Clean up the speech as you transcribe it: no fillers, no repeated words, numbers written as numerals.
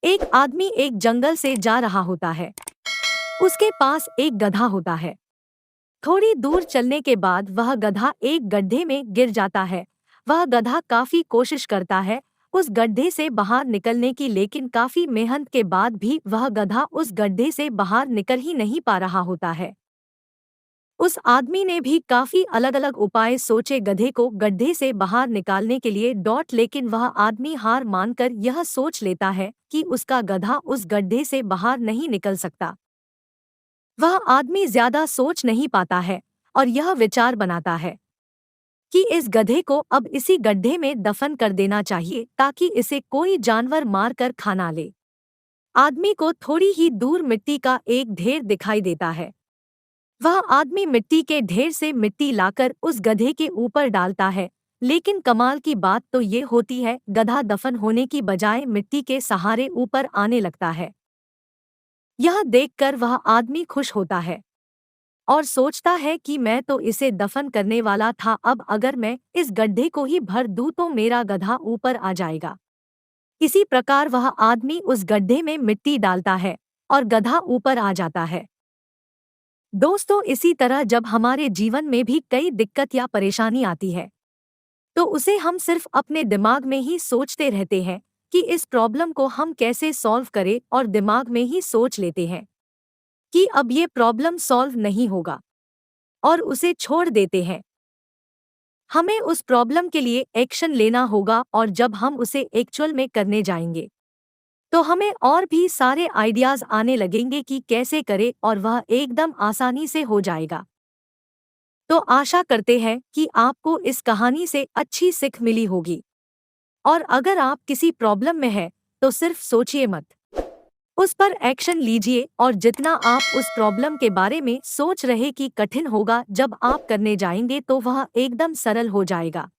एक आदमी एक जंगल से जा रहा होता है। उसके पास एक गधा होता है। थोड़ी दूर चलने के बाद वह गधा एक गड्ढे में गिर जाता है। वह गधा काफी कोशिश करता है उस गड्ढे से बाहर निकलने की, लेकिन काफी मेहनत के बाद भी वह गधा उस गड्ढे से बाहर निकल ही नहीं पा रहा होता है। उस आदमी ने भी काफी अलग अलग उपाय सोचे गधे को गड्ढे से बाहर निकालने के लिए लेकिन वह आदमी हार मानकर यह सोच लेता है कि उसका गधा उस गड्ढे से बाहर नहीं निकल सकता। वह आदमी ज्यादा सोच नहीं पाता है और यह विचार बनाता है कि इस गधे को अब इसी गड्ढे में दफन कर देना चाहिए ताकि इसे कोई जानवर मार कर खा ना ले। आदमी को थोड़ी ही दूर मिट्टी का एक ढेर दिखाई देता है। वह आदमी मिट्टी के ढेर से मिट्टी लाकर उस गधे के ऊपर डालता है, लेकिन कमाल की बात तो ये होती है, गधा दफन होने की बजाय मिट्टी के सहारे ऊपर आने लगता है। यह देखकर वह आदमी खुश होता है और सोचता है कि मैं तो इसे दफन करने वाला था, अब अगर मैं इस गड्ढे को ही भर दूं तो मेरा गधा ऊपर आ जाएगा। इसी प्रकार वह आदमी उस गड्ढे में मिट्टी डालता है और गधा ऊपर आ जाता है। दोस्तों, इसी तरह जब हमारे जीवन में भी कई दिक्कत या परेशानी आती है तो उसे हम सिर्फ अपने दिमाग में ही सोचते रहते हैं कि इस प्रॉब्लम को हम कैसे सॉल्व करें, और दिमाग में ही सोच लेते हैं कि अब ये प्रॉब्लम सॉल्व नहीं होगा और उसे छोड़ देते हैं। हमें उस प्रॉब्लम के लिए एक्शन लेना होगा, और जब हम उसे एक्चुअल में करने जाएंगे तो हमें और भी सारे आइडियाज आने लगेंगे कि कैसे करें, और वह एकदम आसानी से हो जाएगा। तो आशा करते हैं कि आपको इस कहानी से अच्छी सीख मिली होगी, और अगर आप किसी प्रॉब्लम में हैं तो सिर्फ सोचिए मत, उस पर एक्शन लीजिए, और जितना आप उस प्रॉब्लम के बारे में सोच रहे कि कठिन होगा, जब आप करने जाएंगे तो वह एकदम सरल हो जाएगा।